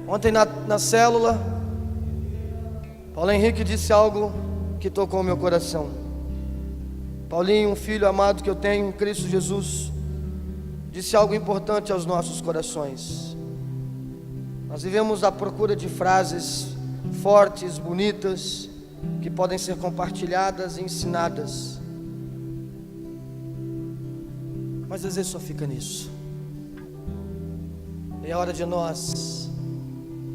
Ontem na célula, Paulo Henrique disse algo que tocou o meu coração. Paulinho, um filho amado que eu tenho em Cristo Jesus, disse algo importante aos nossos corações. Nós vivemos à procura de frases fortes, bonitas, que podem ser compartilhadas e ensinadas, mas às vezes só fica nisso. É hora de nós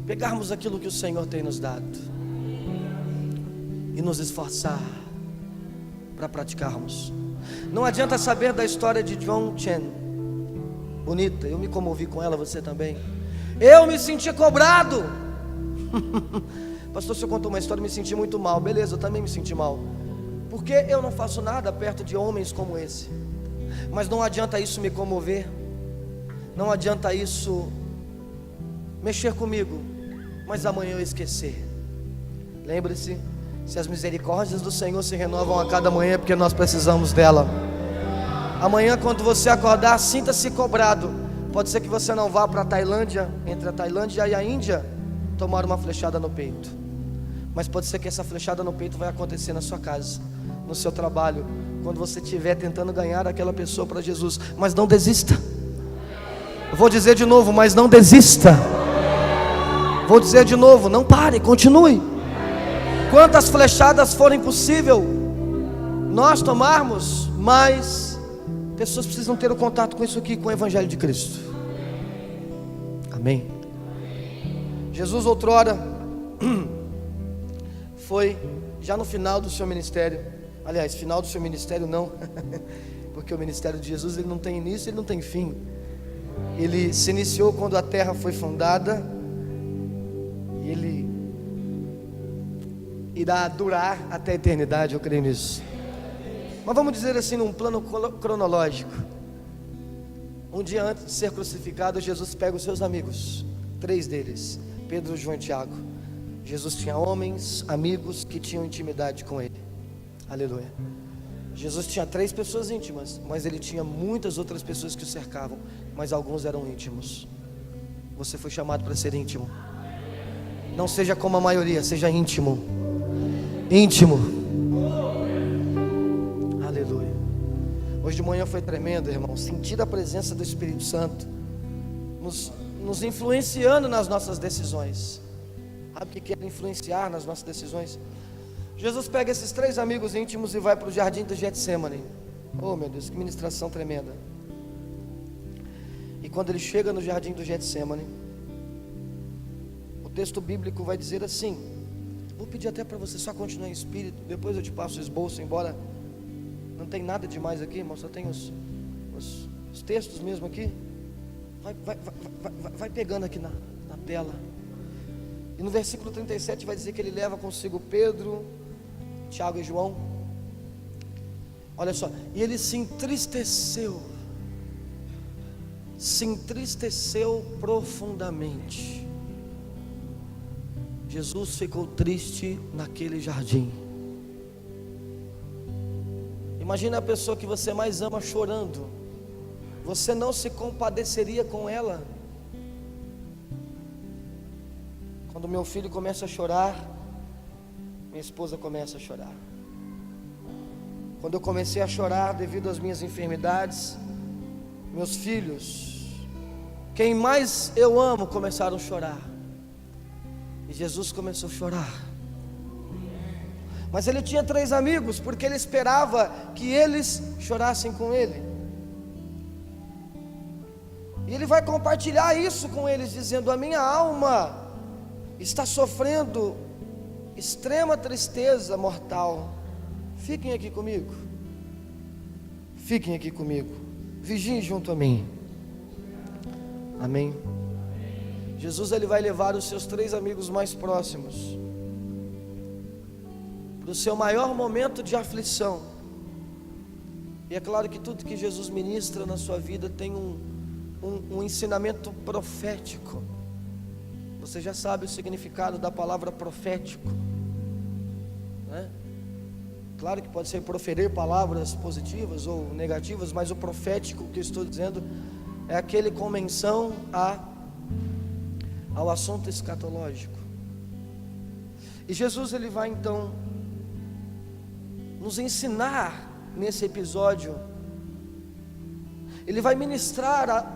pegarmos aquilo que o Senhor tem nos dado e nos esforçar para praticarmos. Não adianta saber da história de John Chen, bonita, eu me comovi com ela, você também. Eu me senti cobrado. Pastor, você contou uma história e me senti muito mal. Beleza, eu também me senti mal, porque eu não faço nada perto de homens como esse. Mas não adianta isso me comover, não adianta isso mexer comigo, mas amanhã eu esquecer. Lembre-se, se as misericórdias do Senhor se renovam a cada manhã, é porque nós precisamos dela. Amanhã, quando você acordar, sinta-se cobrado. Pode ser que você não vá para a Tailândia, entre a Tailândia e a Índia, tomar uma flechada no peito, mas pode ser que essa flechada no peito vai acontecer na sua casa, no seu trabalho, quando você estiver tentando ganhar aquela pessoa para Jesus. Mas não desista. Eu vou dizer de novo, mas não desista. Vou dizer de novo, não pare, continue. Quantas flechadas forem possível nós tomarmos, mais pessoas precisam ter o contato com isso aqui, com o Evangelho de Cristo. Amém. Jesus outrora foi já no final do seu ministério. Aliás, final do seu ministério não, porque o ministério de Jesus, ele não tem início, ele não tem fim. Ele se iniciou quando a terra foi fundada, e ele irá durar até a eternidade, eu creio nisso. Mas vamos dizer assim, num plano cronológico, um dia antes de ser crucificado, Jesus pega os seus amigos, 3 deles, Pedro, João e Tiago. Jesus tinha homens, amigos que tinham intimidade com ele. Aleluia. Jesus tinha 3 pessoas íntimas, mas ele tinha muitas outras pessoas que o cercavam, mas alguns eram íntimos. Você foi chamado para ser íntimo. Não seja como a maioria, seja íntimo. Íntimo. Aleluia. Hoje de manhã foi tremendo, irmão. Sentir a presença do Espírito Santo nos influenciando nas nossas decisões. Sabe o que quer influenciar nas nossas decisões? Jesus pega esses 3 amigos íntimos e vai para o jardim do Getsêmani. Oh meu Deus, que ministração tremenda. E quando ele chega no jardim do Getsêmani, o texto bíblico vai dizer assim. Vou pedir até para você só continuar em espírito, depois eu te passo o esboço, embora não tem nada demais aqui, irmão, só tem os textos mesmo aqui. Vai pegando aqui na tela. E no versículo 37 vai dizer que ele leva consigo Pedro, Tiago e João. Olha só, e ele se entristeceu profundamente. Jesus ficou triste naquele jardim. Imagina a pessoa que você mais ama chorando. Você não se compadeceria com ela? Quando meu filho começa a chorar, minha esposa começa a chorar. Quando eu comecei a chorar devido às minhas enfermidades, meus filhos, quem mais eu amo, começaram a chorar. E Jesus começou a chorar. Mas ele tinha 3 amigos, porque ele esperava que eles chorassem com ele. E ele vai compartilhar isso com eles, dizendo: a minha alma está sofrendo extrema tristeza mortal. Fiquem aqui comigo. Fiquem aqui comigo. Vigiem junto a mim. Amém. Jesus, ele vai levar os seus 3 amigos mais próximos para o seu maior momento de aflição. E é claro que tudo que Jesus ministra na sua vida tem um ensinamento profético. Você já sabe o significado da palavra profético, né? Claro que pode ser proferir palavras positivas ou negativas, mas o profético que eu estou dizendo é aquele com menção ao assunto escatológico. E Jesus ele vai então nos ensinar nesse episódio. Ele vai ministrar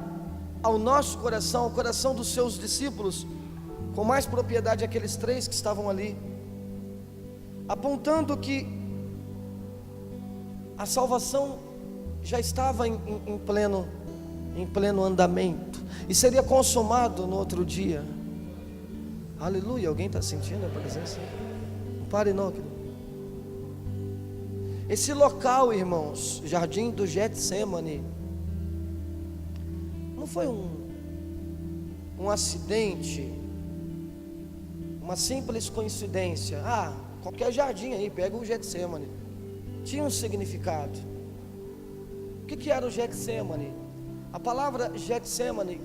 ao nosso coração, ao coração dos seus discípulos, com mais propriedade aqueles 3 que estavam ali, apontando que a salvação já estava em pleno andamento, e seria consumado no outro dia. Aleluia, alguém está sentindo a presença? Não pare não, querido. Esse local, irmãos, Jardim do Getsemane, não foi um acidente, uma simples coincidência. Qualquer jardim aí, pega o Getsemane. Tinha um significado. O que era o Getsemane? A palavra Getsemane,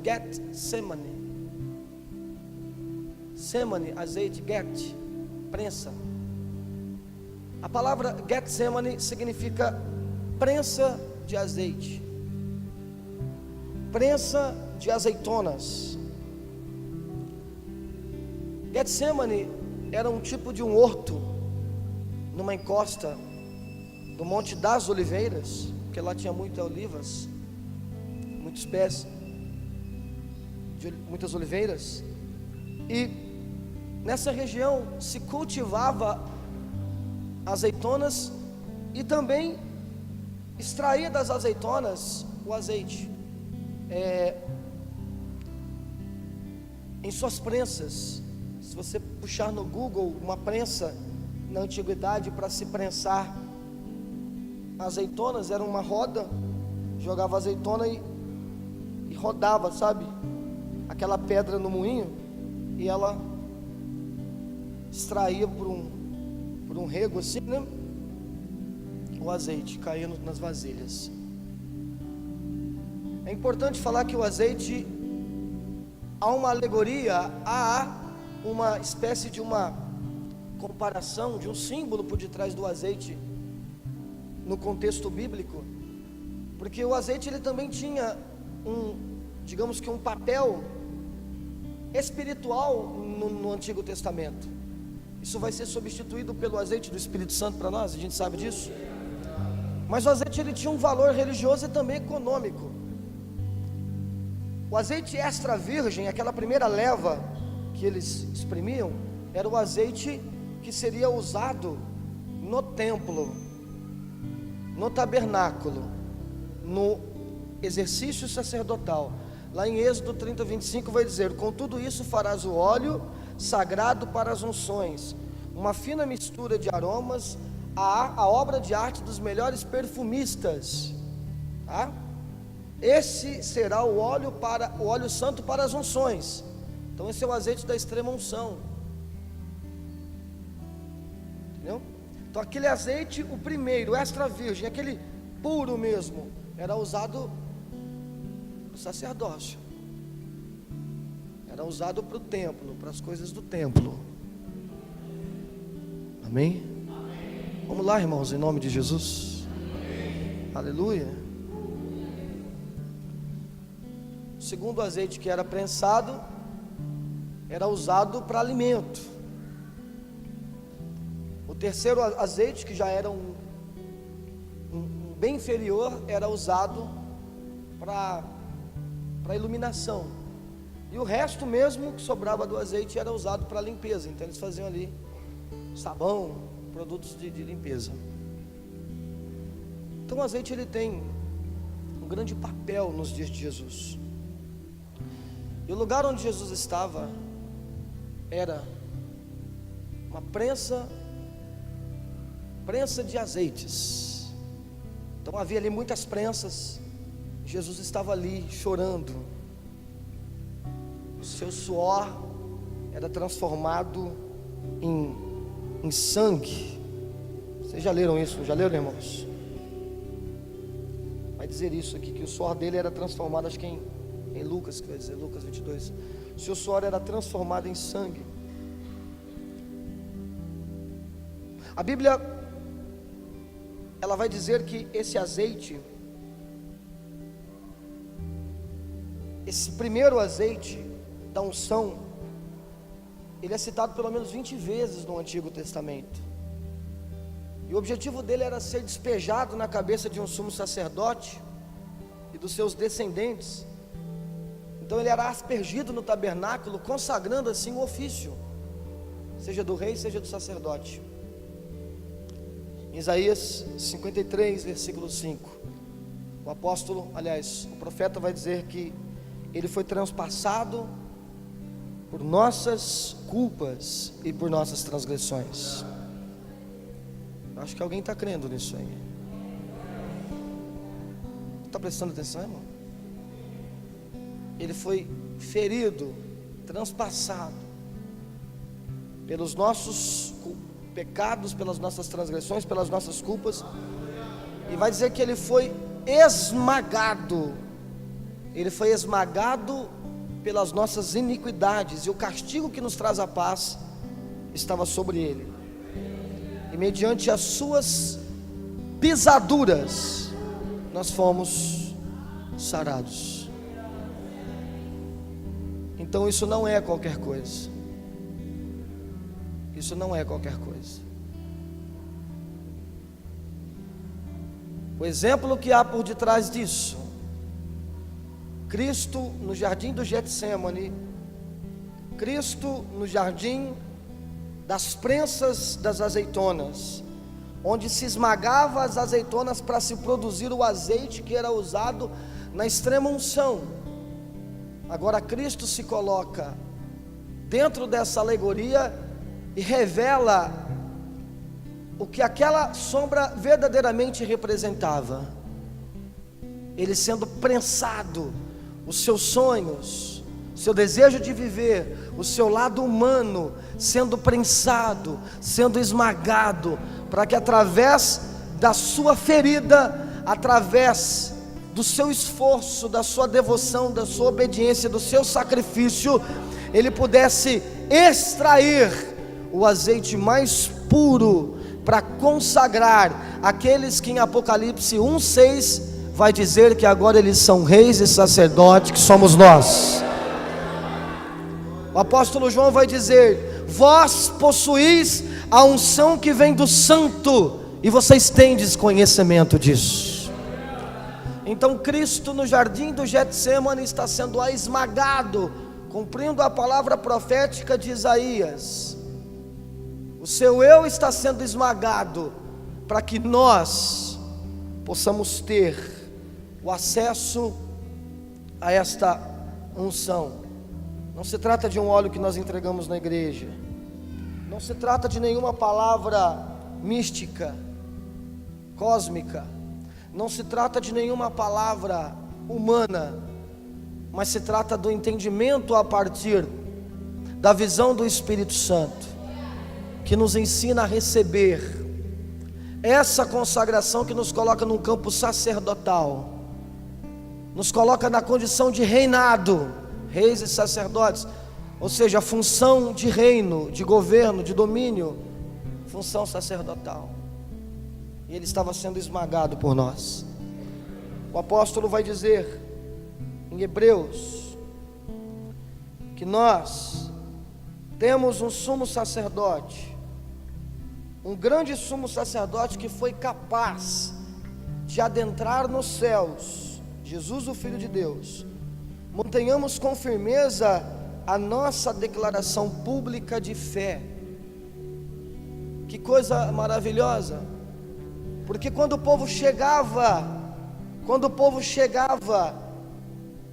Semane, azeite, get, prensa. A palavra Getsemane significa prensa de azeite, prensa de azeitonas. Getsemane era um tipo de um horto numa encosta do Monte das Oliveiras, porque lá tinha muitas olivas, muitos pés de muitas oliveiras, e nessa região se cultivava azeitonas e também extraía das azeitonas o azeite em suas prensas. Se você puxar no Google uma prensa na antiguidade para se prensar azeitonas, era uma roda, jogava azeitona e rodava, sabe? Aquela pedra no moinho, e ela extraía por um rego assim, né? O azeite caindo nas vasilhas. É importante falar que o azeite, há uma alegoria, há uma espécie de uma comparação, de um símbolo por detrás do azeite no contexto bíblico, porque o azeite ele também tinha digamos que um papel espiritual no Antigo Testamento. Isso vai ser substituído pelo azeite do Espírito Santo para nós, a gente sabe disso. Mas o azeite ele tinha um valor religioso e também econômico. O azeite extra virgem, aquela primeira leva que eles exprimiam, era o azeite que seria usado no templo, no tabernáculo, no exercício sacerdotal. Lá em Êxodo 30, 25 vai dizer: com tudo isso farás o óleo sagrado para as unções, uma fina mistura de aromas, a obra de arte dos melhores perfumistas, tá? Esse será o óleo santo para as unções. Então esse é o azeite da extrema unção, entendeu? Então aquele azeite, o primeiro, o extra virgem, aquele puro mesmo, era usado para o sacerdócio, era usado para o templo, para as coisas do templo. Amém? Vamos lá, irmãos, em nome de Jesus. Aleluia. O segundo azeite, que era prensado, era usado para alimento. O terceiro azeite, que já era um bem inferior, era usado para iluminação. E o resto mesmo que sobrava do azeite era usado para limpeza. Então eles faziam ali sabão, produtos de limpeza. Então o azeite ele tem um grande papel nos dias de Jesus. E o lugar onde Jesus estava era uma prensa de azeites. Então havia ali muitas prensas. Jesus estava ali chorando. O seu suor era transformado em sangue. Vocês já leram isso? Já leram, irmãos? Vai dizer isso aqui, que o suor dele era transformado, acho que em Lucas, que vai dizer, Lucas 22. O seu suor era transformado em sangue. A Bíblia, ela vai dizer que esse azeite, esse primeiro azeite da unção, ele é citado pelo menos 20 vezes no Antigo Testamento. E o objetivo dele era ser despejado na cabeça de um sumo sacerdote e dos seus descendentes. Então ele era aspergido no tabernáculo, consagrando assim o ofício, seja do rei, seja do sacerdote. Em Isaías 53, versículo 5, o profeta vai dizer que ele foi transpassado por nossas culpas e por nossas transgressões. Acho que alguém está crendo nisso aí. Está prestando atenção, irmão? Ele foi ferido, transpassado pelos nossos pecados, pelas nossas transgressões, pelas nossas culpas. E vai dizer que ele foi esmagado. Ele foi esmagado pelas nossas iniquidades, e o castigo que nos traz a paz estava sobre ele, e mediante as suas pisaduras nós fomos sarados. Então isso não é qualquer coisa. Isso não é qualquer coisa. O exemplo que há por detrás disso: Cristo no jardim do Getsêmani, Cristo no jardim das prensas das azeitonas, onde se esmagava as azeitonas para se produzir o azeite que era usado na extrema unção. Agora Cristo se coloca dentro dessa alegoria e revela o que aquela sombra verdadeiramente representava. Ele sendo prensado, os seus sonhos, seu desejo de viver, o seu lado humano sendo prensado, sendo esmagado, para que através da sua ferida, através do seu esforço, da sua devoção, da sua obediência, do seu sacrifício, ele pudesse extrair o azeite mais puro para consagrar aqueles que em Apocalipse 1:6 vai dizer que agora eles são reis e sacerdotes, que somos nós. O apóstolo João vai dizer: vós possuís a unção que vem do santo, e vocês têm desconhecimento disso. Então Cristo no jardim do Getsêmani está sendo esmagado, cumprindo a palavra profética de Isaías. O seu eu está sendo esmagado, para que nós possamos ter o acesso a esta unção. Não se trata de um óleo que nós entregamos na igreja, não se trata de nenhuma palavra mística, cósmica, não se trata de nenhuma palavra humana, mas se trata do entendimento a partir da visão do Espírito Santo, que nos ensina a receber essa consagração que nos coloca num campo sacerdotal, nos coloca na condição de reinado, reis e sacerdotes, ou seja, a função de reino, de governo, de domínio, função sacerdotal. E ele estava sendo esmagado por nós. O apóstolo vai dizer em Hebreus que nós temos um sumo sacerdote, um grande sumo sacerdote que foi capaz de adentrar nos céus, Jesus, o Filho de Deus. Mantenhamos com firmeza a nossa declaração pública de fé. Que coisa maravilhosa, porque quando o povo chegava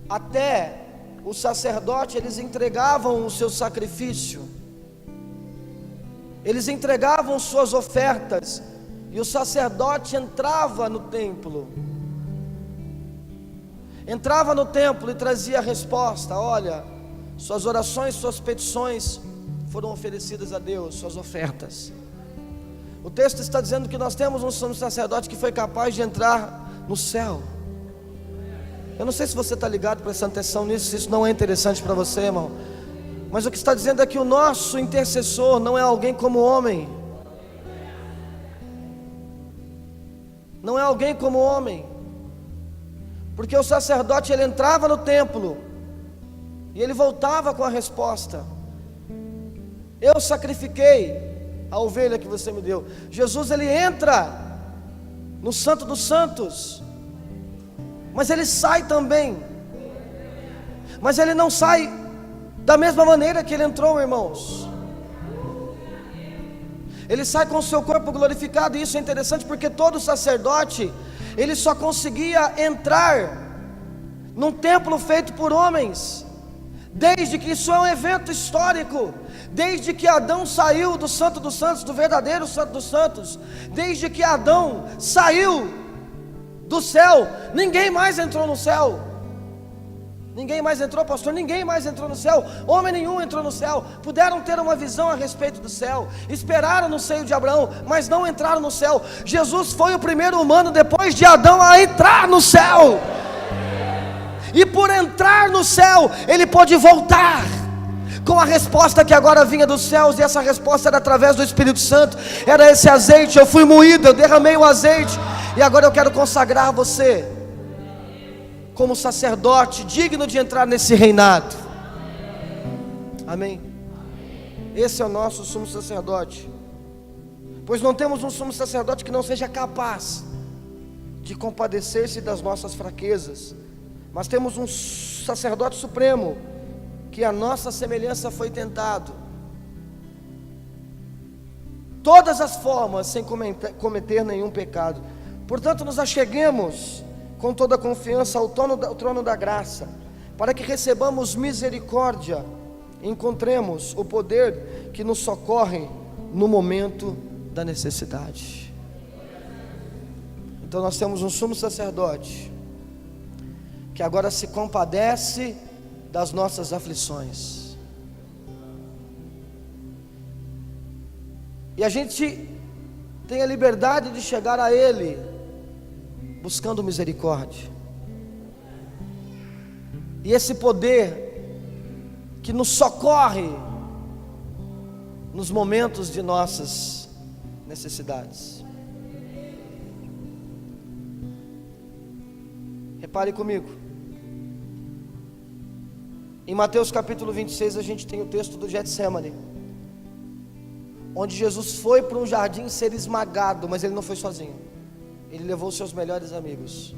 até o sacerdote, eles entregavam o seu sacrifício, eles entregavam suas ofertas, e o sacerdote entrava no templo e trazia a resposta: olha, suas orações, suas petições foram oferecidas a Deus, suas ofertas. O texto está dizendo que nós temos um sumo sacerdote que foi capaz de entrar no céu. Eu não sei se você está ligado, prestando atenção nisso, se isso não é interessante para você, irmão, mas o que está dizendo é que o nosso intercessor não é alguém como homem, não é alguém como homem, porque o sacerdote, ele entrava no templo e ele voltava com a resposta. Eu sacrifiquei a ovelha que você me deu. Jesus, ele entra no Santo dos Santos, mas ele sai também. Mas ele não sai da mesma maneira que ele entrou, irmãos. Ele sai com o seu corpo glorificado. E isso é interessante porque todo sacerdote, ele só conseguia entrar num templo feito por homens, desde que isso é um evento histórico, desde que Adão saiu do Santo dos Santos, do verdadeiro Santo dos Santos, desde que Adão saiu do céu, ninguém mais entrou no céu. Ninguém mais entrou, pastor, ninguém mais entrou no céu, homem nenhum entrou no céu. Puderam ter uma visão a respeito do céu, esperaram no seio de Abraão, mas não entraram no céu. Jesus foi o primeiro humano depois de Adão a entrar no céu, e por entrar no céu, ele pôde voltar com a resposta que agora vinha dos céus. E essa resposta era através do Espírito Santo, era esse azeite. Eu fui moído, eu derramei o azeite, e agora eu quero consagrar você como sacerdote digno de entrar nesse reinado. Amém? Esse é o nosso sumo sacerdote, pois não temos um sumo sacerdote que não seja capaz de compadecer-se das nossas fraquezas, mas temos um sacerdote supremo, que a nossa semelhança foi tentado, todas as formas, sem cometer nenhum pecado. Portanto, nos acheguemos com toda a confiança ao trono da graça, para que recebamos misericórdia e encontremos o poder que nos socorre no momento da necessidade. Então nós temos um sumo sacerdote que agora se compadece das nossas aflições, e a gente tem a liberdade de chegar a Ele buscando misericórdia. E esse poder que nos socorre nos momentos de nossas necessidades. Repare comigo, em Mateus capítulo 26 a gente tem o texto do Getsemane, onde Jesus foi para um jardim ser esmagado, mas ele não foi sozinho. Ele levou seus melhores amigos.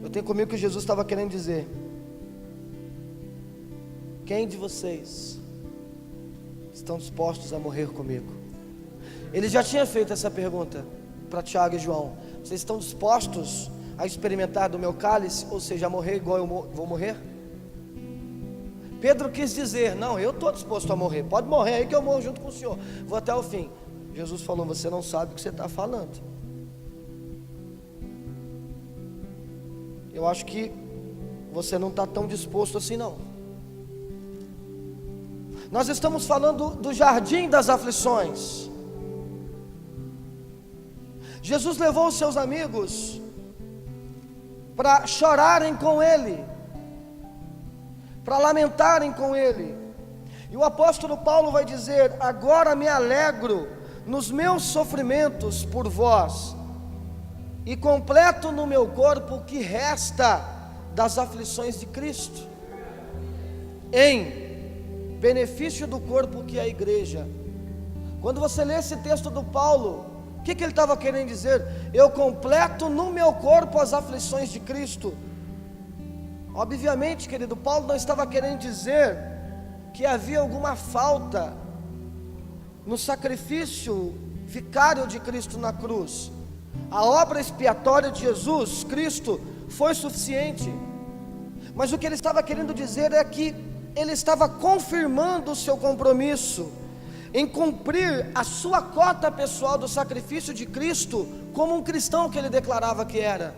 Eu tenho comigo que Jesus estava querendo dizer: quem de vocês estão dispostos a morrer comigo? Ele já tinha feito essa pergunta para Tiago e João: vocês estão dispostos a experimentar do meu cálice, ou seja, a morrer igual eu vou morrer? Pedro quis dizer: não, eu estou disposto a morrer, pode morrer aí que eu morro junto com o Senhor, vou até o fim. Jesus falou: você não sabe o que você está falando. Eu acho que você não está tão disposto assim não. Nós estamos falando do jardim das aflições. Jesus levou os seus amigos para chorarem com Ele, para lamentarem com Ele. E o apóstolo Paulo vai dizer: agora me alegro nos meus sofrimentos por vós, e completo no meu corpo o que resta das aflições de Cristo, em benefício do corpo que é a igreja. Quando você lê esse texto do Paulo, o que ele estava querendo dizer? Eu completo no meu corpo as aflições de Cristo. Obviamente, querido, Paulo não estava querendo dizer que havia alguma falta no sacrifício vicário de Cristo na cruz. A obra expiatória de Jesus Cristo foi suficiente, mas o que ele estava querendo dizer é que ele estava confirmando o seu compromisso em cumprir a sua cota pessoal do sacrifício de Cristo, como um cristão que ele declarava que era.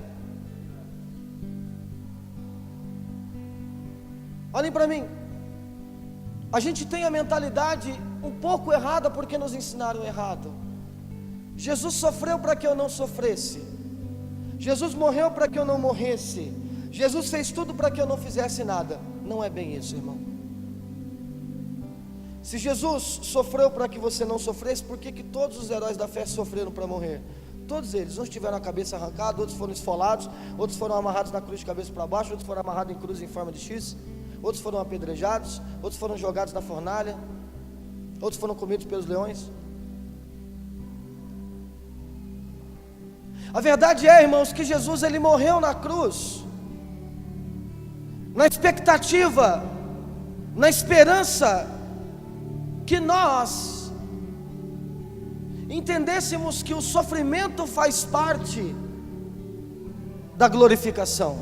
Olhem para mim, a gente tem a mentalidade um pouco errada porque nos ensinaram errado. Jesus sofreu para que eu não sofresse, Jesus morreu para que eu não morresse, Jesus fez tudo para que eu não fizesse nada. Não é bem isso, irmão. Se Jesus sofreu para que você não sofresse, por que todos os heróis da fé sofreram para morrer? Todos eles, uns tiveram a cabeça arrancada, outros foram esfolados, outros foram amarrados na cruz de cabeça para baixo, outros foram amarrados em cruz em forma de X, outros foram apedrejados, outros foram jogados na fornalha, outros foram comidos pelos leões. A verdade é, irmãos, que Jesus ele morreu na cruz, na expectativa, na esperança que nós entendêssemos que o sofrimento faz parte da glorificação,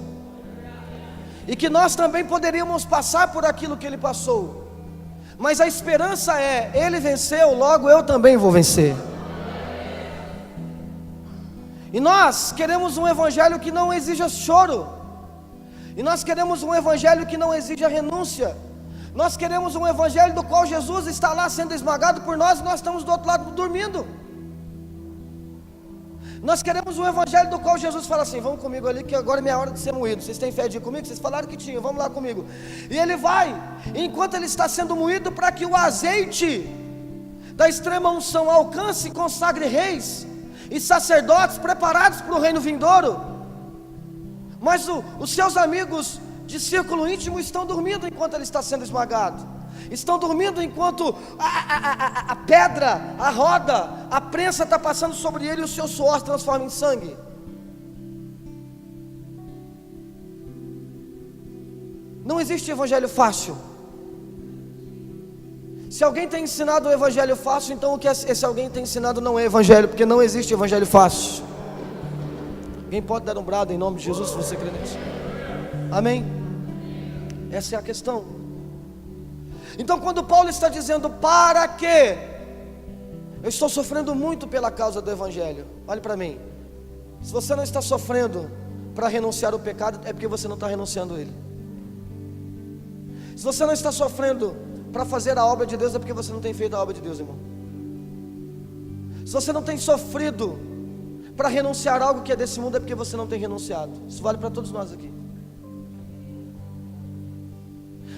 e que nós também poderíamos passar por aquilo que ele passou, mas a esperança é: ele venceu, logo eu também vou vencer. E nós queremos um evangelho que não exija choro, e nós queremos um evangelho que não exija renúncia. Nós queremos um evangelho do qual Jesus está lá sendo esmagado por nós, e nós estamos do outro lado dormindo. Nós queremos um evangelho do qual Jesus fala assim: vamos comigo ali que agora é minha hora de ser moído. Vocês têm fé de ir comigo? Vocês falaram que tinham, vamos lá comigo. E ele vai, enquanto ele está sendo moído, para que o azeite da extrema unção alcance e consagre reis e sacerdotes preparados para o reino vindouro. Mas os seus amigos de círculo íntimo estão dormindo enquanto ele está sendo esmagado, estão dormindo enquanto a pedra, a roda, a prensa está passando sobre ele, e o seu suor se transforma em sangue. Não existe evangelho fácil. Se alguém tem ensinado o evangelho fácil, então o que esse alguém tem ensinado não é evangelho, porque não existe evangelho fácil. Alguém pode dar um brado em nome de Jesus se você crê nisso? Amém? Essa é a questão. Então, quando Paulo está dizendo: para quê? Eu estou sofrendo muito pela causa do evangelho. Olhe para mim. Se você não está sofrendo para renunciar ao pecado, é porque você não está renunciando a ele. Se você não está sofrendo para fazer a obra de Deus, é porque você não tem feito a obra de Deus, irmão. Se você não tem sofrido para renunciar a algo que é desse mundo, é porque você não tem renunciado. Isso vale para todos nós aqui.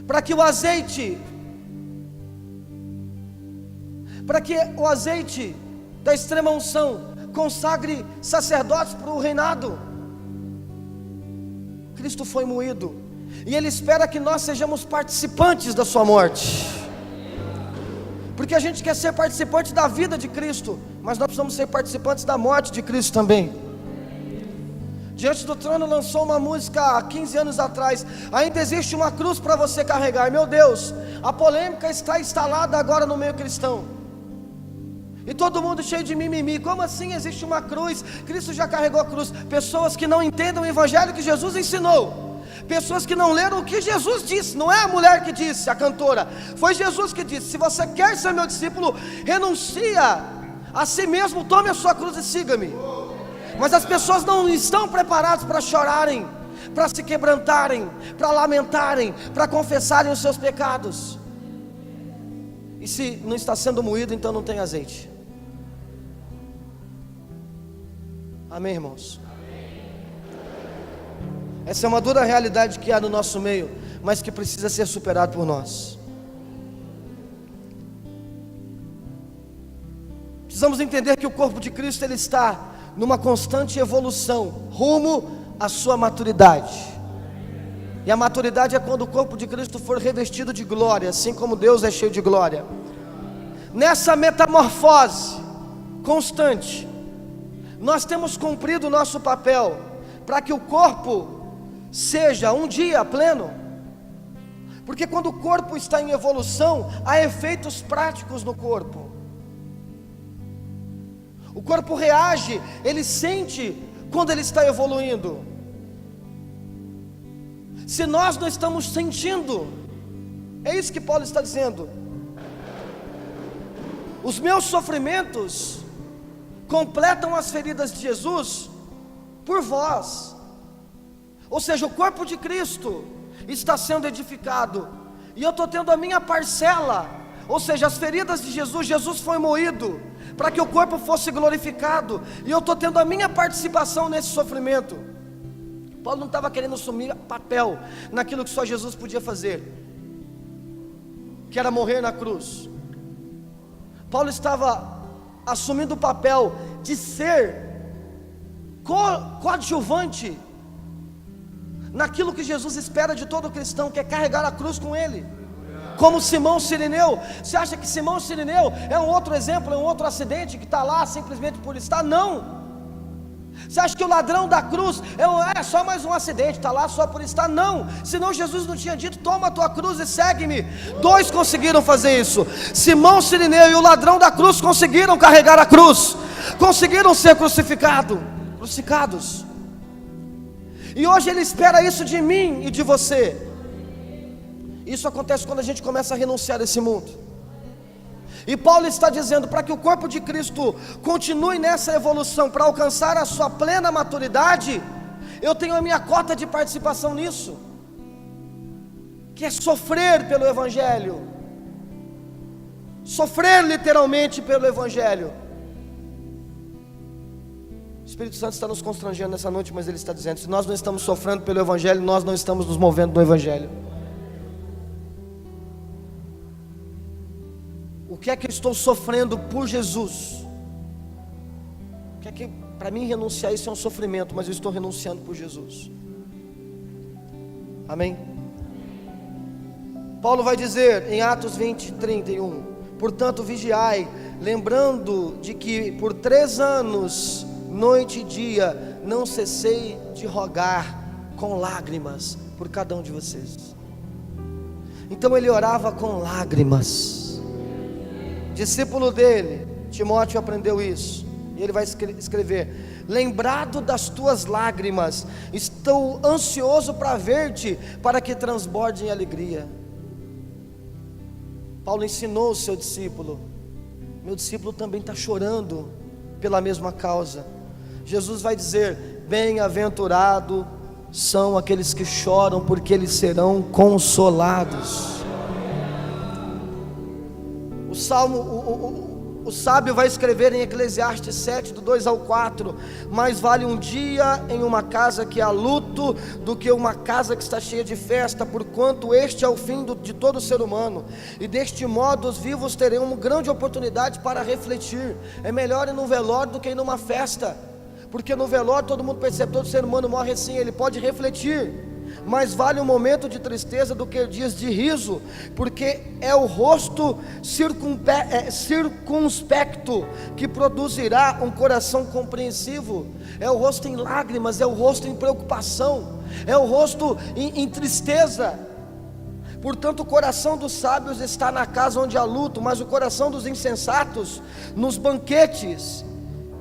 Para que o azeite da extrema unção consagre sacerdotes para o reinado, Cristo foi moído, e Ele espera que nós sejamos participantes da sua morte, porque a gente quer ser participante da vida de Cristo, mas nós precisamos ser participantes da morte de Cristo também. Diante do Trono lançou uma música há 15 anos atrás: ainda existe uma cruz para você carregar. Meu Deus, a polêmica está instalada agora no meio cristão, e todo mundo cheio de mimimi. Como assim existe uma cruz? Cristo já carregou a cruz. Pessoas que não entendem o evangelho que Jesus ensinou, pessoas que não leram o que Jesus disse. Não é a mulher que disse, a cantora, foi Jesus que disse: se você quer ser meu discípulo, renuncia a si mesmo, tome a sua cruz e siga-me. Mas as pessoas não estão preparadas para chorarem, para se quebrantarem, para lamentarem, para confessarem os seus pecados. E se não está sendo moído, então não tem azeite. Amém, irmãos? Essa é uma dura realidade que há no nosso meio, mas que precisa ser superada por nós. Precisamos entender que o corpo de Cristo ele está numa constante evolução rumo à sua maturidade. E a maturidade é quando o corpo de Cristo for revestido de glória, assim como Deus é cheio de glória. Nessa metamorfose constante, nós temos cumprido o nosso papel para que o corpo seja um dia pleno. Porque quando o corpo está em evolução, há efeitos práticos no corpo. O corpo reage, ele sente quando ele está evoluindo. Se nós não estamos sentindo, é isso que Paulo está dizendo: os meus sofrimentos completam as feridas de Jesus por vós. Ou seja, o corpo de Cristo está sendo edificado, e eu estou tendo a minha parcela. Ou seja, as feridas de Jesus, Jesus foi moído para que o corpo fosse glorificado, e eu estou tendo a minha participação nesse sofrimento. Paulo não estava querendo assumir papel naquilo que só Jesus podia fazer, que era morrer na cruz. Paulo estava assumindo o papel de ser coadjuvante naquilo que Jesus espera de todo cristão, que é carregar a cruz com Ele. Como Simão Sirineu. Você acha que Simão Sirineu é um outro exemplo, é um outro acidente que está lá simplesmente por estar? Não. Você acha que o ladrão da cruz é só mais um acidente, está lá só por estar? Não, senão Jesus não tinha dito: toma a tua cruz e segue-me. Dois conseguiram fazer isso, Simão Sirineu e o ladrão da cruz conseguiram carregar a cruz, conseguiram ser crucificados. E hoje Ele espera isso de mim e de você. Isso acontece quando a gente começa a renunciar a esse mundo. E Paulo está dizendo, para que o corpo de Cristo continue nessa evolução, para alcançar a sua plena maturidade, eu tenho a minha cota de participação nisso, que é sofrer pelo Evangelho, sofrer literalmente pelo Evangelho. O Espírito Santo está nos constrangendo nessa noite, mas Ele está dizendo: se nós não estamos sofrendo pelo Evangelho, nós não estamos nos movendo no Evangelho. O que é que eu estou sofrendo por Jesus? O que é que, para mim, renunciar isso é um sofrimento, mas eu estou renunciando por Jesus. Amém? Paulo vai dizer em Atos 20, 31: portanto vigiai, lembrando de que por 3 anos, noite e dia, não cessei de rogar com lágrimas por cada um de vocês. Então ele orava com lágrimas. Discípulo dele, Timóteo, aprendeu isso, e ele vai escrever: lembrado das tuas lágrimas, estou ansioso para ver-te, para que transborde em alegria. Paulo ensinou o seu discípulo: meu discípulo também está chorando pela mesma causa. Jesus vai dizer: bem-aventurado são aqueles que choram, porque eles serão consolados. O sábio vai escrever em Eclesiastes 7, do 2 ao 4: mais vale um dia em uma casa que há luto, do que uma casa que está cheia de festa, porquanto este é o fim de todo ser humano, e deste modo os vivos terão uma grande oportunidade para refletir. É melhor ir num velório do que ir numa festa, porque no velório todo mundo percebe, todo ser humano morre assim, ele pode refletir. Mais vale um momento de tristeza do que dias de riso, porque é o rosto circunspecto que produzirá um coração compreensivo. É o rosto em lágrimas, é o rosto em preocupação, é o rosto em tristeza. Portanto, o coração dos sábios está na casa onde há luto, mas o coração dos insensatos nos banquetes,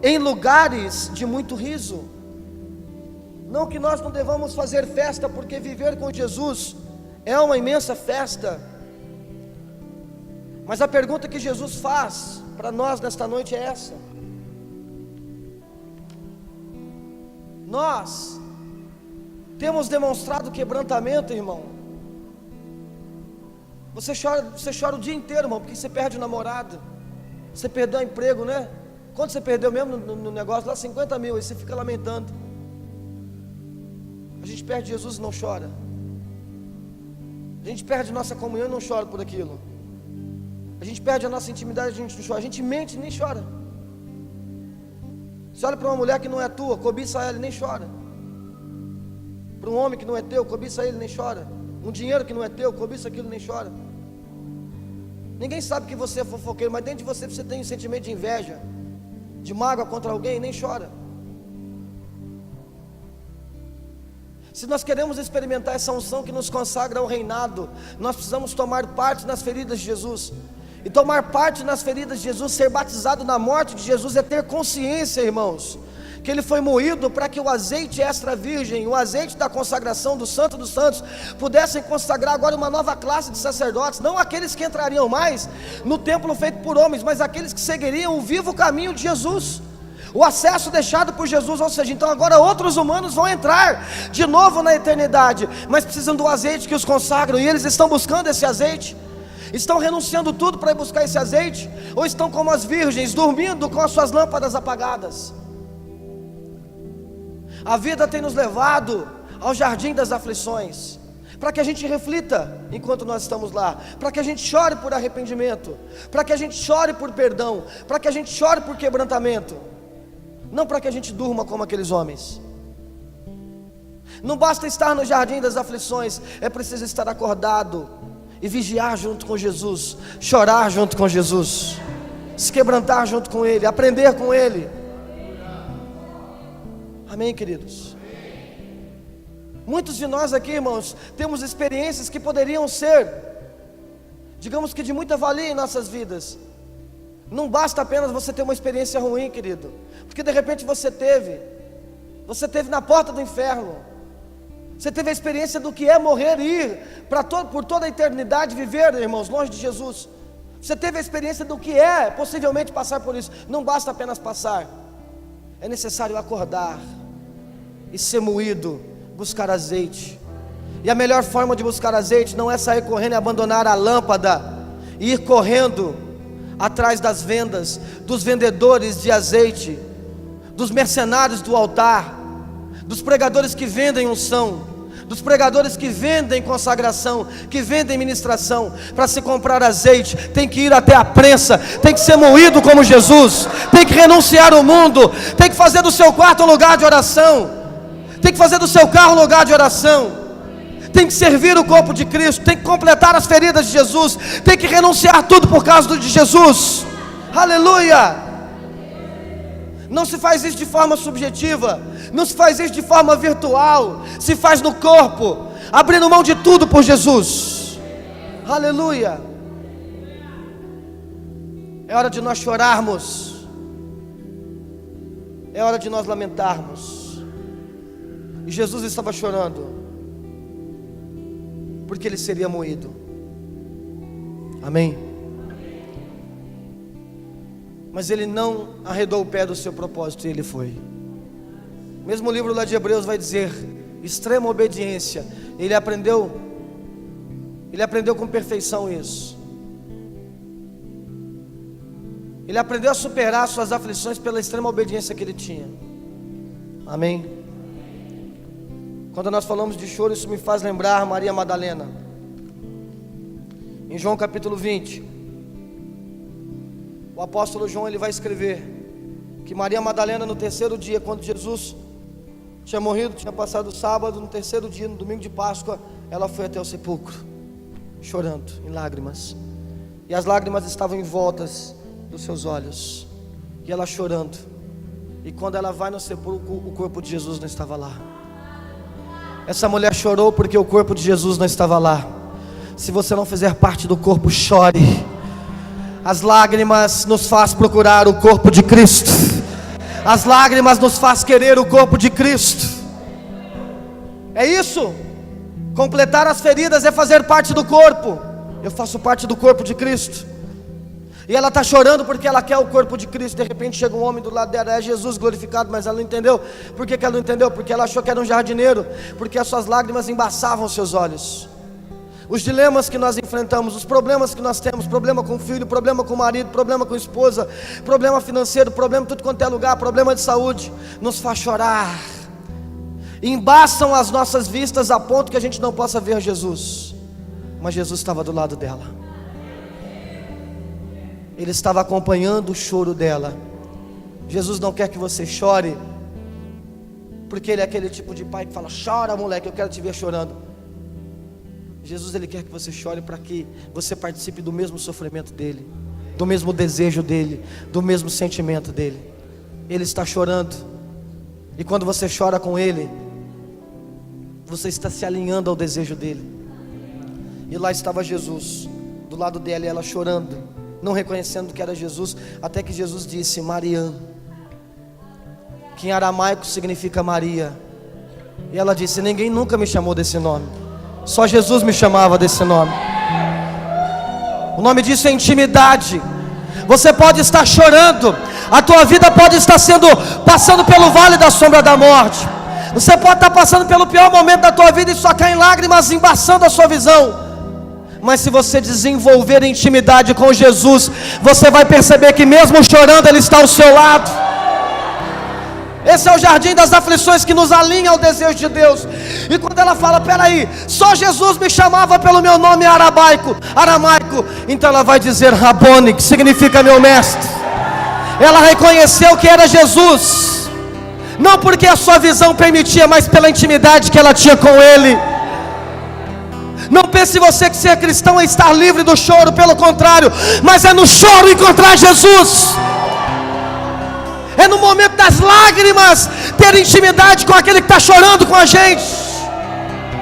em lugares de muito riso. Não que nós não devamos fazer festa, porque viver com Jesus é uma imensa festa. Mas a pergunta que Jesus faz para nós nesta noite é essa: nós temos demonstrado quebrantamento, irmão? Você chora o dia inteiro, irmão, porque você perde o namorado, você perdeu o emprego, né? Quanto você perdeu mesmo no negócio lá? 50 mil, aí você fica lamentando. A gente perde Jesus e não chora. A gente perde nossa comunhão e não chora por aquilo. A gente perde a nossa intimidade e a gente não chora. A gente mente e nem chora. Você olha para uma mulher que não é tua, cobiça ela e nem chora. Para um homem que não é teu, cobiça ele e nem chora. Um dinheiro que não é teu, cobiça aquilo e nem chora. Ninguém sabe que você é fofoqueiro, mas dentro de você tem um sentimento de inveja, de mágoa contra alguém e nem chora. Se nós queremos experimentar essa unção que nos consagra ao reinado, nós precisamos tomar parte nas feridas de Jesus. E tomar parte nas feridas de Jesus, ser batizado na morte de Jesus, é ter consciência, irmãos, que Ele foi moído para que o azeite extra virgem, o azeite da consagração do Santo dos Santos, pudessem consagrar agora uma nova classe de sacerdotes, não aqueles que entrariam mais no templo feito por homens, mas aqueles que seguiriam o vivo caminho de Jesus, o acesso deixado por Jesus. Ou seja, então agora outros humanos vão entrar de novo na eternidade, mas precisam do azeite que os consagram, e eles estão buscando esse azeite. Estão renunciando tudo para ir buscar esse azeite, ou estão como as virgens, dormindo com as suas lâmpadas apagadas? A vida tem nos levado ao jardim das aflições, para que a gente reflita enquanto nós estamos lá, para que a gente chore por arrependimento, para que a gente chore por perdão, para que a gente chore por quebrantamento, não para que a gente durma como aqueles homens. Não basta estar no jardim das aflições, é preciso estar acordado e vigiar junto com Jesus, chorar junto com Jesus, se quebrantar junto com Ele, aprender com Ele. Amém, queridos? Muitos de nós aqui, irmãos, temos experiências que poderiam ser, digamos que de muita valia em nossas vidas. Não basta apenas você ter uma experiência ruim, querido, porque de repente você teve na porta do inferno, você teve a experiência do que é morrer e ir por toda a eternidade viver, irmãos, longe de Jesus. Você teve a experiência do que é possivelmente passar por isso. Não basta apenas passar, é necessário acordar e ser moído, buscar azeite. E a melhor forma de buscar azeite não é sair correndo e abandonar a lâmpada e ir correndo atrás das vendas, dos vendedores de azeite, dos mercenários do altar, dos pregadores que vendem unção, dos pregadores que vendem consagração, que vendem ministração. Para se comprar azeite, tem que ir até a prensa, tem que ser moído como Jesus, tem que renunciar ao mundo, tem que fazer do seu quarto um lugar de oração, tem que fazer do seu carro um lugar de oração, tem que servir o corpo de Cristo, tem que completar as feridas de Jesus, tem que renunciar tudo por causa de Jesus. Aleluia! Não se faz isso de forma subjetiva, não se faz isso de forma virtual, se faz no corpo, abrindo mão de tudo por Jesus. Aleluia! É hora de nós chorarmos, é hora de nós lamentarmos. E Jesus estava chorando, porque ele seria moído. Amém? Mas ele não arredou o pé do seu propósito, e ele foi. Mesmo o livro lá de Hebreus vai dizer, extrema obediência. Ele aprendeu com perfeição isso. Ele aprendeu a superar suas aflições pela extrema obediência que ele tinha. Amém? Quando nós falamos de choro, isso me faz lembrar Maria Madalena. Em João capítulo 20, o apóstolo João ele vai escrever que Maria Madalena, no terceiro dia, quando Jesus tinha morrido, tinha passado o sábado, no terceiro dia, no domingo de Páscoa, ela foi até o sepulcro, chorando, em lágrimas, e as lágrimas estavam em voltas dos seus olhos, e ela chorando, e quando ela vai no sepulcro, o corpo de Jesus não estava lá. Essa mulher chorou porque o corpo de Jesus não estava lá. Se você não fizer parte do corpo, chore. As lágrimas nos faz procurar o corpo de Cristo. As lágrimas nos faz querer o corpo de Cristo. É isso. Completar as feridas é fazer parte do corpo. Eu faço parte do corpo de Cristo. E ela está chorando porque ela quer o corpo de Cristo. De repente chega um homem do lado dela, é Jesus glorificado, mas ela não entendeu. Por que ela não entendeu? Porque ela achou que era um jardineiro, porque as suas lágrimas embaçavam os seus olhos. Os dilemas que nós enfrentamos, os problemas que nós temos, problema com o filho, problema com o marido, problema com a esposa, problema financeiro, problema em tudo quanto é lugar, problema de saúde, nos faz chorar, embaçam as nossas vistas a ponto que a gente não possa ver Jesus. Mas Jesus estava do lado dela, Ele estava acompanhando o choro dela. Jesus não quer que você chore, porque Ele é aquele tipo de pai que fala, chora moleque, eu quero te ver chorando. Jesus ele quer que você chore para que você participe do mesmo sofrimento dele, do mesmo desejo dele, do mesmo sentimento dele. Ele está chorando, e quando você chora com ele, você está se alinhando ao desejo dele. E lá estava Jesus, do lado dela, e ela chorando, não reconhecendo que era Jesus, até que Jesus disse, Mariam, que em aramaico significa Maria. E ela disse, ninguém nunca me chamou desse nome, só Jesus me chamava desse nome. O nome disso é intimidade. Você pode estar chorando, a tua vida pode estar passando pelo vale da sombra da morte, você pode estar passando pelo pior momento da tua vida e só caem lágrimas embaçando a sua visão. Mas se você desenvolver intimidade com Jesus, você vai perceber que mesmo chorando Ele está ao seu lado. Esse é o jardim das aflições que nos alinha ao desejo de Deus. E quando ela fala, peraí, só Jesus me chamava pelo meu nome aramaico, então ela vai dizer Rabone, que significa meu mestre. Ela reconheceu que era Jesus, não porque a sua visão permitia, mas pela intimidade que ela tinha com Ele. Não pense você que ser cristão é estar livre do choro, pelo contrário, mas é no choro encontrar Jesus. É no momento das lágrimas ter intimidade com aquele que está chorando com a gente.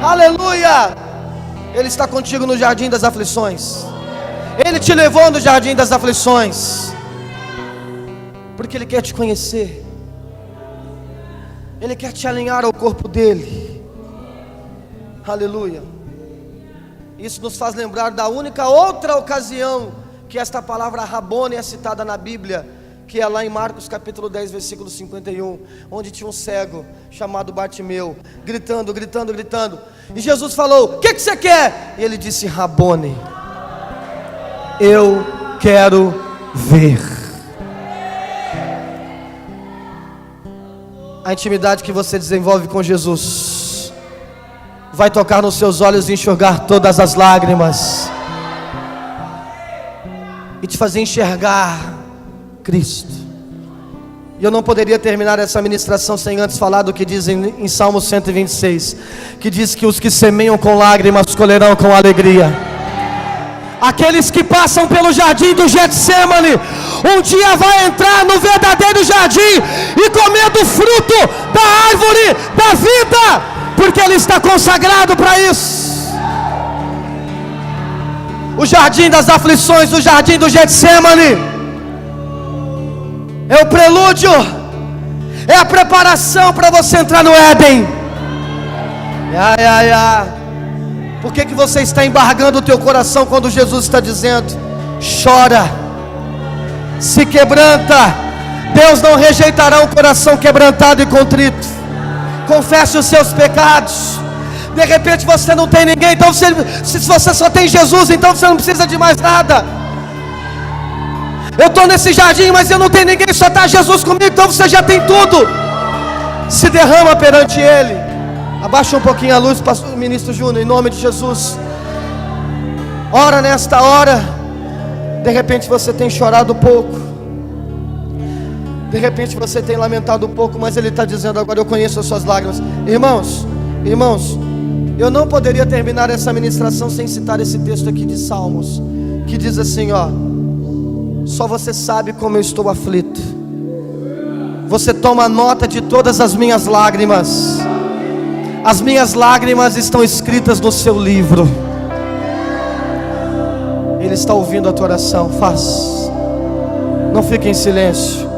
Aleluia! Ele está contigo no jardim das aflições. Ele te levou no jardim das aflições, porque Ele quer te conhecer. Ele quer te alinhar ao corpo dele. Aleluia. Isso nos faz lembrar da única outra ocasião que esta palavra Rabone é citada na Bíblia, que é lá em Marcos capítulo 10, versículo 51, onde tinha um cego chamado Bartimeu, gritando. E Jesus falou: o que você quer? E ele disse: Rabone, eu quero ver. A intimidade que você desenvolve com Jesus vai tocar nos seus olhos e enxugar todas as lágrimas, e te fazer enxergar Cristo. E eu não poderia terminar essa ministração sem antes falar do que diz em Salmo 126, que diz que os que semeiam com lágrimas colherão com alegria. Aqueles que passam pelo jardim do Getsemane, um dia vai entrar no verdadeiro jardim e comer do fruto da árvore da vida, porque ele está consagrado para isso. O jardim das aflições, o jardim do Getsemane, é o prelúdio, é a preparação para você entrar no Éden. Por que você está embargando o teu coração quando Jesus está dizendo: chora, se quebranta? Deus não rejeitará um coração quebrantado e contrito. Confesse os seus pecados. De repente você não tem ninguém, então se você só tem Jesus, então você não precisa de mais nada. Eu estou nesse jardim, mas eu não tenho ninguém, só está Jesus comigo, então você já tem tudo. Se derrama perante Ele. Abaixa um pouquinho a luz, pastor ministro Júnior, em nome de Jesus. Ora nesta hora. De repente você tem chorado pouco, de repente você tem lamentado um pouco, mas Ele está dizendo agora: eu conheço as suas lágrimas. Irmãos, eu não poderia terminar essa ministração sem citar esse texto aqui de Salmos, que diz assim, ó: só você sabe como eu estou aflito. Você toma nota de todas as minhas lágrimas. As minhas lágrimas estão escritas no seu livro. Ele está ouvindo a tua oração. Não fique em silêncio.